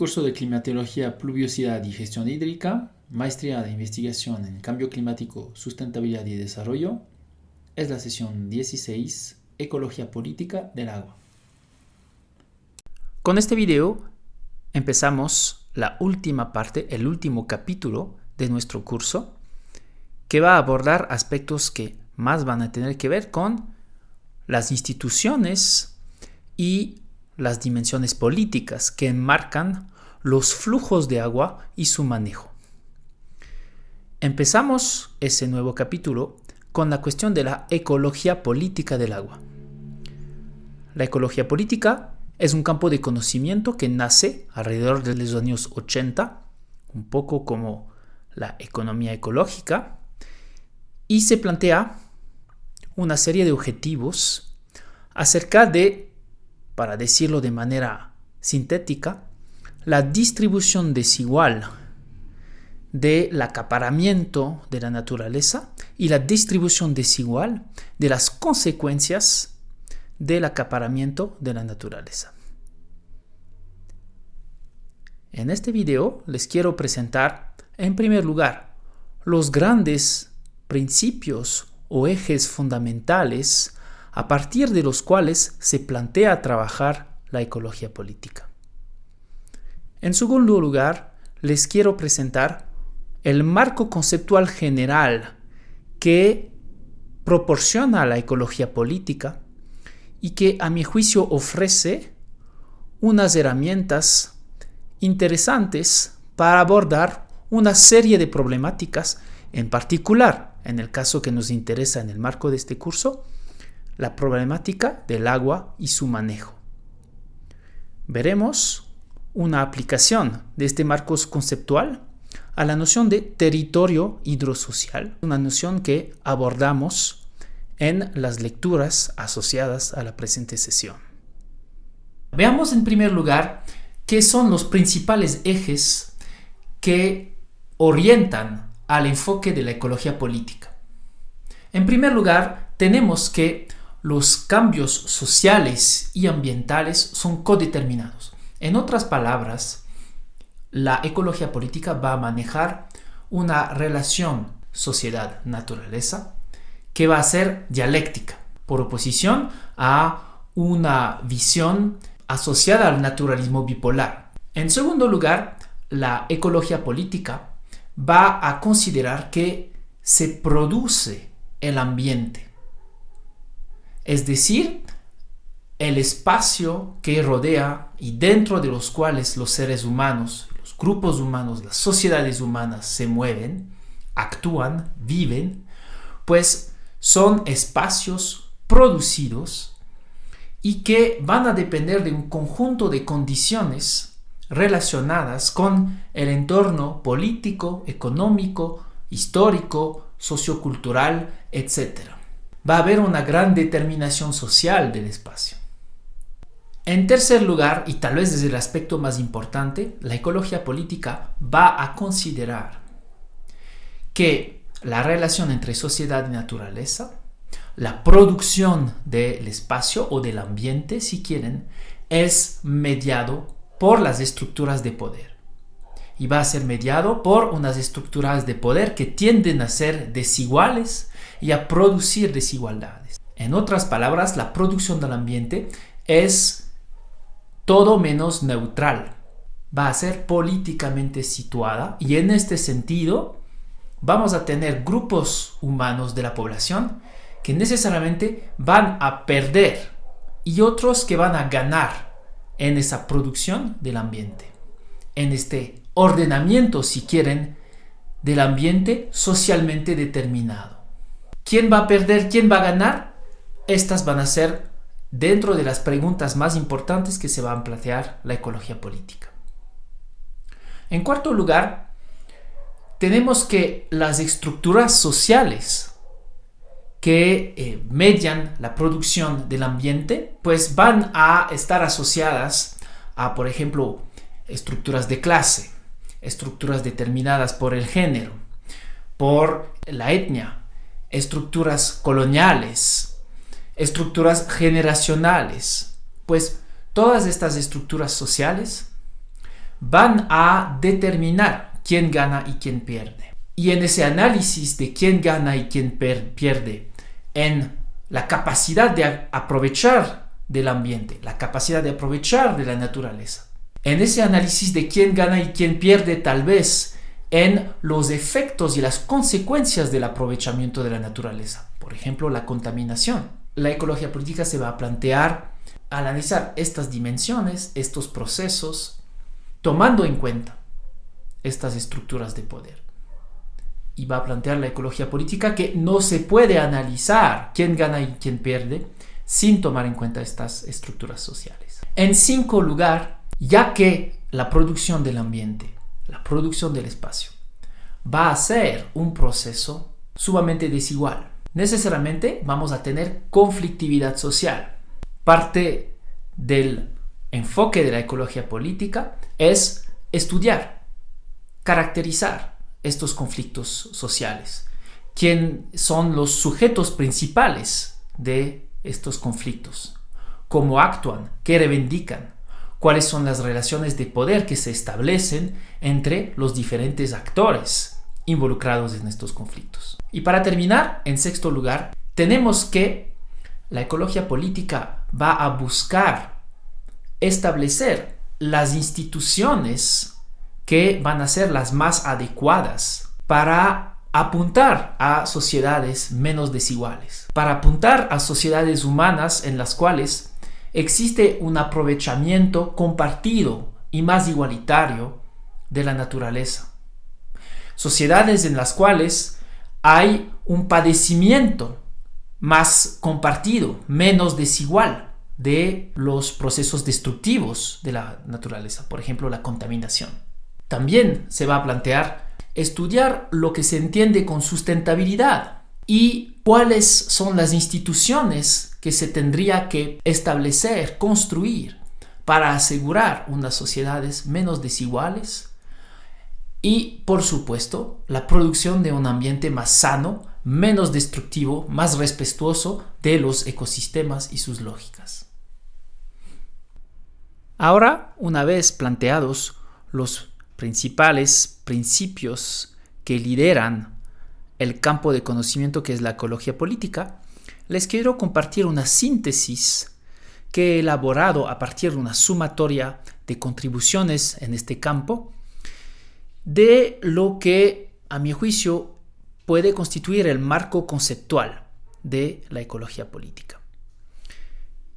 Curso de Climatología, Pluviosidad y Gestión Hídrica, Maestría de Investigación en Cambio Climático, Sustentabilidad y Desarrollo. Es la sesión 16, Ecología Política del Agua. Con este video empezamos la última parte, el último capítulo de nuestro curso, que va a abordar aspectos que más van a tener que ver con las instituciones y las dimensiones políticas que enmarcan los flujos de agua y su manejo. Empezamos ese nuevo capítulo con la cuestión de la ecología política del agua. La ecología política es un campo de conocimiento que nace alrededor de los años 80, un poco como la economía ecológica, y se plantea una serie de objetivos acerca de, para decirlo de manera sintética, la distribución desigual del acaparamiento de la naturaleza y la distribución desigual de las consecuencias del acaparamiento de la naturaleza. En este video les quiero presentar, en primer lugar, los grandes principios o ejes fundamentales a partir de los cuales se plantea trabajar la ecología política. En segundo lugar, les quiero presentar el marco conceptual general que proporciona la ecología política y que, a mi juicio, ofrece unas herramientas interesantes para abordar una serie de problemáticas, en particular, en el caso que nos interesa en el marco de este curso, la problemática del agua y su manejo. Veremos una aplicación de este marco conceptual a la noción de territorio hidrosocial, una noción que abordamos en las lecturas asociadas a la presente sesión. Veamos en primer lugar qué son los principales ejes que orientan al enfoque de la ecología política. En primer lugar, tenemos que los cambios sociales y ambientales son codeterminados. En otras palabras, la ecología política va a manejar una relación sociedad-naturaleza que va a ser dialéctica, por oposición a una visión asociada al naturalismo bipolar. En segundo lugar, la ecología política va a considerar que se produce el ambiente, es decir, el espacio que rodea y dentro de los cuales los seres humanos, los grupos humanos, las sociedades humanas se mueven, actúan, viven, pues son espacios producidos y que van a depender de un conjunto de condiciones relacionadas con el entorno político, económico, histórico, sociocultural, etc. Va a haber una gran determinación social del espacio. En tercer lugar, y tal vez desde el aspecto más importante, la ecología política va a considerar que la relación entre sociedad y naturaleza, la producción del espacio o del ambiente, si quieren, es mediado por las estructuras de poder. Y va a ser mediado por unas estructuras de poder que tienden a ser desiguales y a producir desigualdades. En otras palabras, la producción del ambiente es todo menos neutral. Va a ser políticamente situada y en este sentido vamos a tener grupos humanos de la población que necesariamente van a perder y otros que van a ganar en esa producción del ambiente, en este ordenamiento, si quieren, del ambiente socialmente determinado. ¿Quién va a perder? ¿Quién va a ganar? Estas van a ser dentro de las preguntas más importantes que se van a plantear la ecología política. En cuarto lugar, tenemos que las estructuras sociales que median la producción del ambiente, pues van a estar asociadas a, por ejemplo, estructuras de clase, estructuras determinadas por el género, por la etnia, estructuras coloniales, estructuras generacionales. Pues todas estas estructuras sociales van a determinar quién gana y quién pierde. Y en ese análisis de quién gana y quién pierde, en la capacidad de aprovechar del ambiente, la capacidad de aprovechar de la naturaleza, en ese análisis de quién gana y quién pierde, tal vez en los efectos y las consecuencias del aprovechamiento de la naturaleza, por ejemplo, la contaminación. La ecología política se va a plantear al analizar estas dimensiones, estos procesos, tomando en cuenta estas estructuras de poder. Y va a plantear la ecología política que no se puede analizar quién gana y quién pierde sin tomar en cuenta estas estructuras sociales. En 5 lugar, ya que la producción del ambiente, la producción del espacio, va a ser un proceso sumamente desigual, necesariamente vamos a tener conflictividad social. Parte del enfoque de la ecología política es estudiar, caracterizar estos conflictos sociales. ¿Quién son los sujetos principales de estos conflictos? ¿Cómo actúan? ¿Qué reivindican? ¿Cuáles son las relaciones de poder que se establecen entre los diferentes actores involucrados en estos conflictos? Y para terminar, en 6º lugar, tenemos que la ecología política va a buscar establecer las instituciones que van a ser las más adecuadas para apuntar a sociedades menos desiguales, para apuntar a sociedades humanas en las cuales existe un aprovechamiento compartido y más igualitario de la naturaleza. Sociedades en las cuales hay un padecimiento más compartido, menos desigual de los procesos destructivos de la naturaleza, por ejemplo, la contaminación. También se va a plantear estudiar lo que se entiende con sustentabilidad y cuáles son las instituciones que se tendría que establecer, construir para asegurar unas sociedades menos desiguales y, por supuesto, la producción de un ambiente más sano, menos destructivo, más respetuoso de los ecosistemas y sus lógicas. Ahora, una vez planteados los principales principios que lideran el campo de conocimiento que es la ecología política, les quiero compartir una síntesis que he elaborado a partir de una sumatoria de contribuciones en este campo de lo que, a mi juicio, puede constituir el marco conceptual de la ecología política.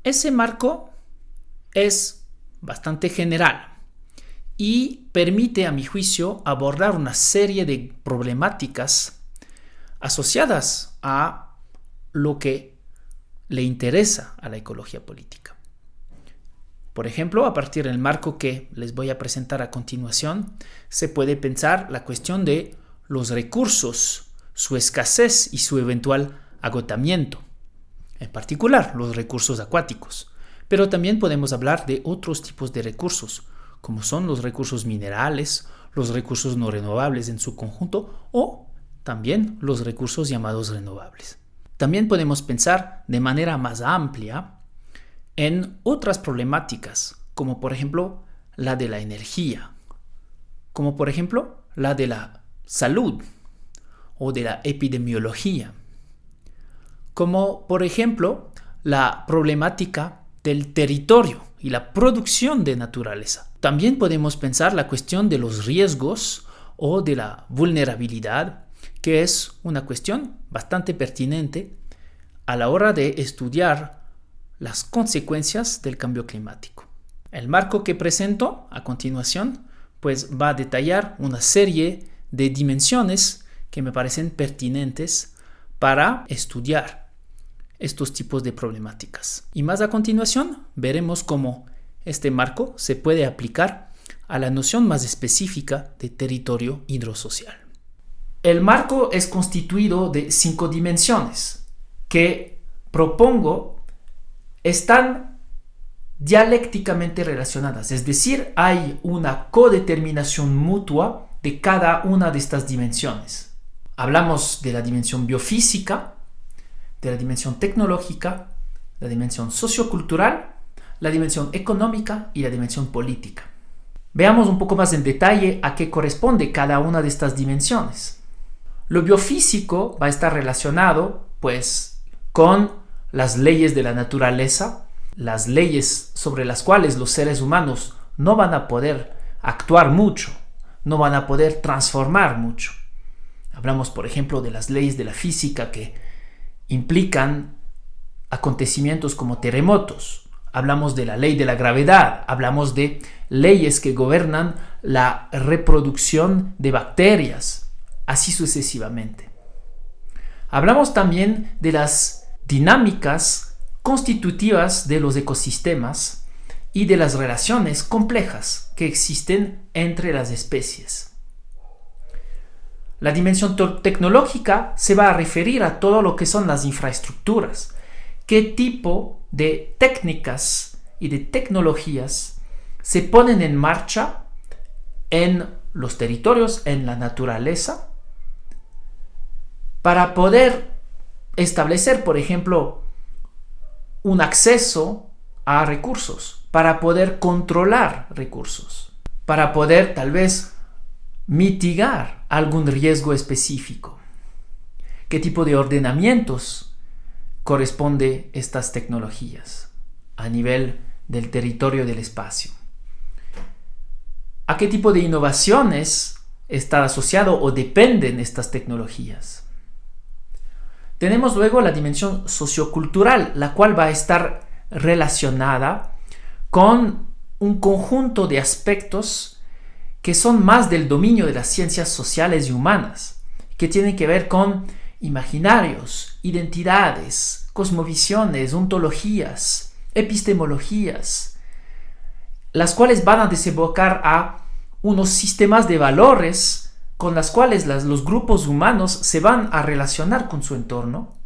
Ese marco es bastante general y permite, a mi juicio, abordar una serie de problemáticas asociadas a lo que le interesa a la ecología política. Por ejemplo, a partir del marco que les voy a presentar a continuación, se puede pensar la cuestión de los recursos, su escasez y su eventual agotamiento. En particular, los recursos acuáticos. Pero también podemos hablar de otros tipos de recursos, como son los recursos minerales, los recursos no renovables en su conjunto o también los recursos llamados renovables. También podemos pensar de manera más amplia en otras problemáticas, como por ejemplo la de la energía, como por ejemplo la de la salud o de la epidemiología, como por ejemplo la problemática del territorio y la producción de naturaleza. También podemos pensar la cuestión de los riesgos o de la vulnerabilidad, que es una cuestión bastante pertinente a la hora de estudiar las consecuencias del cambio climático. El marco que presento a continuación pues va a detallar una serie de dimensiones que me parecen pertinentes para estudiar estos tipos de problemáticas. Y más a continuación veremos cómo este marco se puede aplicar a la noción más específica de territorio hidrosocial. El marco es constituido de 5 dimensiones que propongo están dialécticamente relacionadas, es decir, hay una codeterminación mutua de cada una de estas dimensiones. Hablamos de la dimensión biofísica, de la dimensión tecnológica, la dimensión sociocultural, la dimensión económica y la dimensión política. Veamos un poco más en detalle a qué corresponde cada una de estas dimensiones. Lo biofísico va a estar relacionado, pues, con las leyes de la naturaleza, las leyes sobre las cuales los seres humanos no van a poder actuar mucho, no van a poder transformar mucho. Hablamos, por ejemplo, de las leyes de la física que implican acontecimientos como terremotos. Hablamos de la ley de la gravedad, hablamos de leyes que gobiernan la reproducción de bacterias, así sucesivamente. Hablamos también de las dinámicas constitutivas de los ecosistemas y de las relaciones complejas que existen entre las especies. La dimensión tecnológica se va a referir a todo lo que son las infraestructuras. ¿Qué tipo de técnicas y de tecnologías se ponen en marcha en los territorios, en la naturaleza, para poder establecer, por ejemplo, un acceso a recursos, para poder controlar recursos, para poder tal vez mitigar algún riesgo específico? ¿Qué tipo de ordenamientos corresponde a estas tecnologías a nivel del territorio del espacio? ¿A qué tipo de innovaciones está asociado o dependen estas tecnologías? Tenemos luego la dimensión sociocultural, la cual va a estar relacionada con un conjunto de aspectos que son más del dominio de las ciencias sociales y humanas, que tienen que ver con imaginarios, identidades, cosmovisiones, ontologías, epistemologías, las cuales van a desembocar a unos sistemas de valores con las cuales los grupos humanos se van a relacionar con su entorno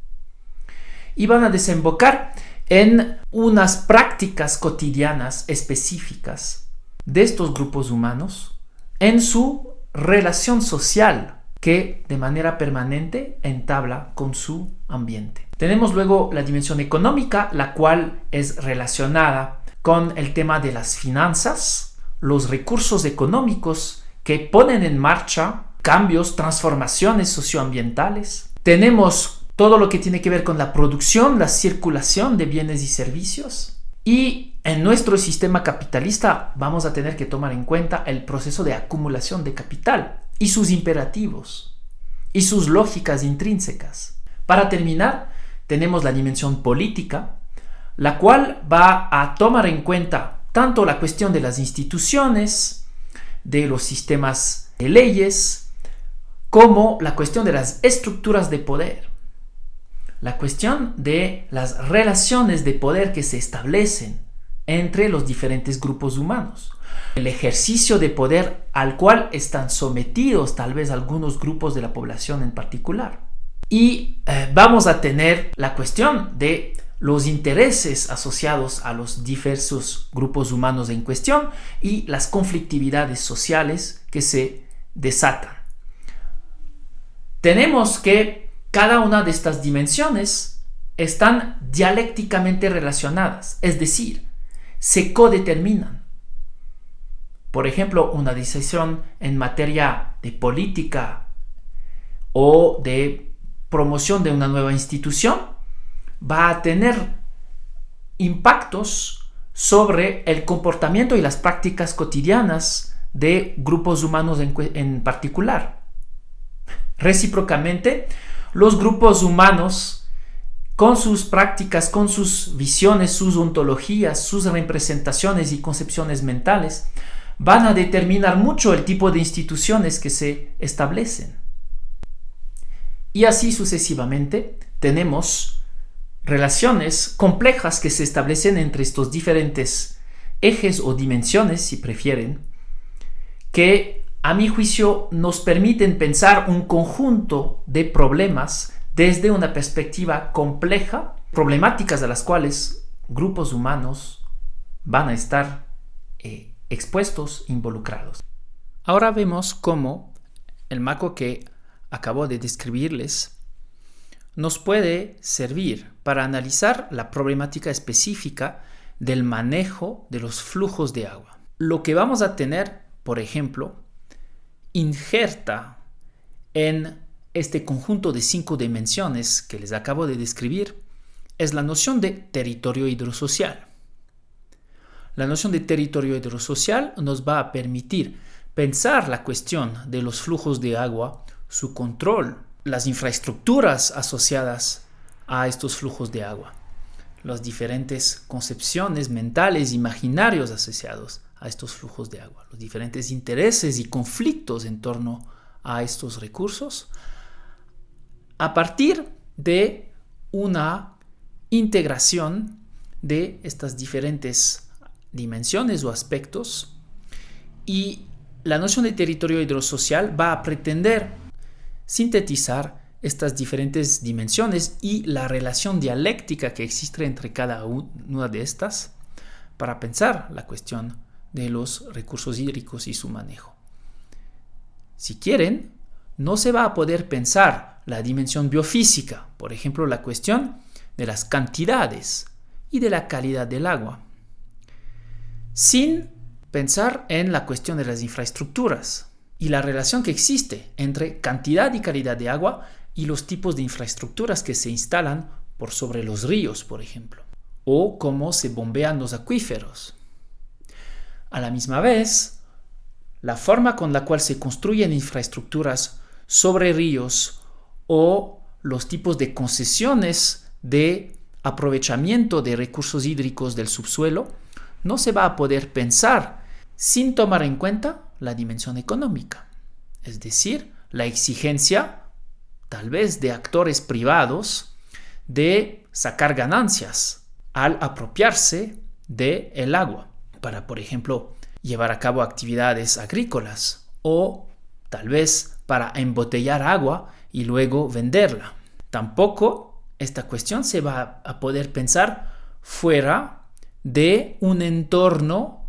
y van a desembocar en unas prácticas cotidianas específicas de estos grupos humanos en su relación social que de manera permanente entabla con su ambiente. Tenemos luego la dimensión económica, la cual es relacionada con el tema de las finanzas, los recursos económicos que ponen en marcha cambios, transformaciones socioambientales. Tenemos todo lo que tiene que ver con la producción, la circulación de bienes y servicios. Y en nuestro sistema capitalista vamos a tener que tomar en cuenta el proceso de acumulación de capital y sus imperativos y sus lógicas intrínsecas. Para terminar, tenemos la dimensión política, la cual va a tomar en cuenta tanto la cuestión de las instituciones, de los sistemas de leyes, como la cuestión de las estructuras de poder. La cuestión de las relaciones de poder que se establecen entre los diferentes grupos humanos. El ejercicio de poder al cual están sometidos tal vez algunos grupos de la población en particular. Y vamos a tener la cuestión de los intereses asociados a los diversos grupos humanos en cuestión y las conflictividades sociales que se desatan. Tenemos que cada una de estas dimensiones están dialécticamente relacionadas, es decir, se codeterminan. Por ejemplo, una decisión en materia de política o de promoción de una nueva institución va a tener impactos sobre el comportamiento y las prácticas cotidianas de grupos humanos en particular. Recíprocamente, los grupos humanos, con sus prácticas, con sus visiones, sus ontologías, sus representaciones y concepciones mentales, van a determinar mucho el tipo de instituciones que se establecen. Y así sucesivamente tenemos relaciones complejas que se establecen entre estos diferentes ejes o dimensiones, si prefieren, que a mi juicio nos permiten pensar un conjunto de problemas desde una perspectiva compleja, problemáticas a las cuales grupos humanos van a estar expuestos, involucrados. Ahora vemos cómo el marco que acabo de describirles nos puede servir para analizar la problemática específica del manejo de los flujos de agua. lo que vamos a tener, por ejemplo, injerta en este conjunto de 5 dimensiones que les acabo de describir es la noción de territorio hidrosocial. La noción de territorio hidrosocial nos va a permitir pensar la cuestión de los flujos de agua, su control, las infraestructuras asociadas a estos flujos de agua, las diferentes concepciones mentales, imaginarios asociados a estos flujos de agua, los diferentes intereses y conflictos en torno a estos recursos, a partir de una integración de estas diferentes dimensiones o aspectos. Y la noción de territorio hidrosocial va a pretender sintetizar estas diferentes dimensiones y la relación dialéctica que existe entre cada una de estas para pensar la cuestión de los recursos hídricos y su manejo. Si quieren, no se va a poder pensar la dimensión biofísica, por ejemplo, la cuestión de las cantidades y de la calidad del agua, sin pensar en la cuestión de las infraestructuras y la relación que existe entre cantidad y calidad de agua y los tipos de infraestructuras que se instalan por sobre los ríos, por ejemplo, o cómo se bombean los acuíferos. A la misma vez, la forma con la cual se construyen infraestructuras sobre ríos o los tipos de concesiones de aprovechamiento de recursos hídricos del subsuelo no se va a poder pensar sin tomar en cuenta la dimensión económica, es decir, la exigencia, tal vez de actores privados, de sacar ganancias al apropiarse del agua para, por ejemplo, llevar a cabo actividades agrícolas o tal vez para embotellar agua y luego venderla. Tampoco esta cuestión se va a poder pensar fuera de un entorno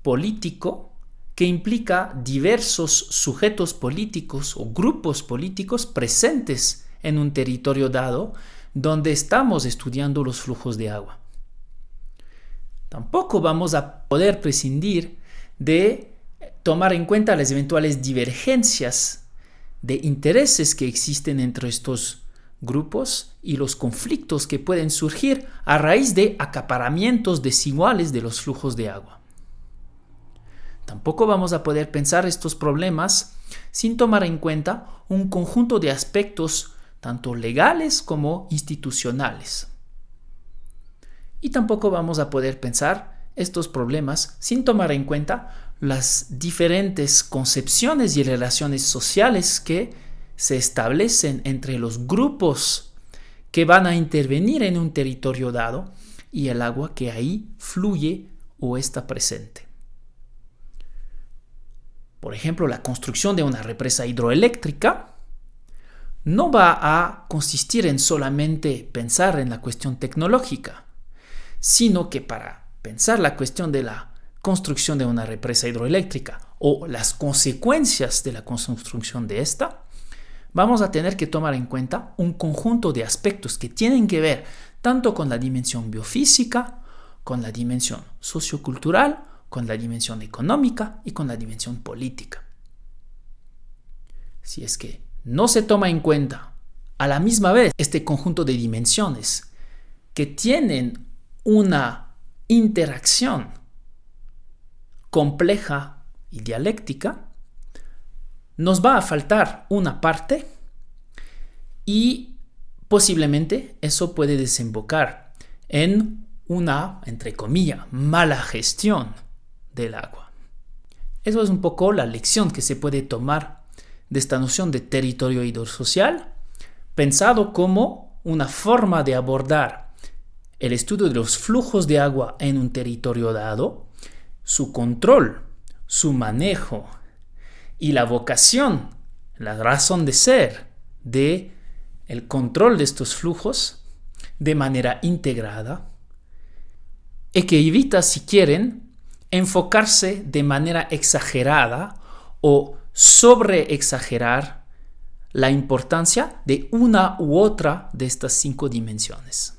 político que implica diversos sujetos políticos o grupos políticos presentes en un territorio dado donde estamos estudiando los flujos de agua. Tampoco vamos a poder prescindir de tomar en cuenta las eventuales divergencias de intereses que existen entre estos grupos y los conflictos que pueden surgir a raíz de acaparamientos desiguales de los flujos de agua. Tampoco vamos a poder pensar estos problemas sin tomar en cuenta un conjunto de aspectos tanto legales como institucionales. Y tampoco vamos a poder pensar estos problemas sin tomar en cuenta las diferentes concepciones y relaciones sociales que se establecen entre los grupos que van a intervenir en un territorio dado y el agua que ahí fluye o está presente. Por ejemplo, la construcción de una represa hidroeléctrica no va a consistir en solamente pensar en la cuestión tecnológica, sino que para pensar la cuestión de la construcción de una represa hidroeléctrica o las consecuencias de la construcción de esta, vamos a tener que tomar en cuenta un conjunto de aspectos que tienen que ver tanto con la dimensión biofísica, con la dimensión sociocultural, con la dimensión económica y con la dimensión política. Si es que no se toma en cuenta a la misma vez este conjunto de dimensiones que tienen una interacción compleja y dialéctica, nos va a faltar una parte y posiblemente eso puede desembocar en una, entre comillas, mala gestión del agua. Eso es un poco la lección que se puede tomar de esta noción de territorio hidrosocial, pensado como una forma de abordar el estudio de los flujos de agua en un territorio dado, su control, su manejo y la vocación, la razón de ser de el control de estos flujos de manera integrada y que evita, si quieren, enfocarse de manera exagerada o sobreexagerar la importancia de una u otra de estas 5 dimensiones.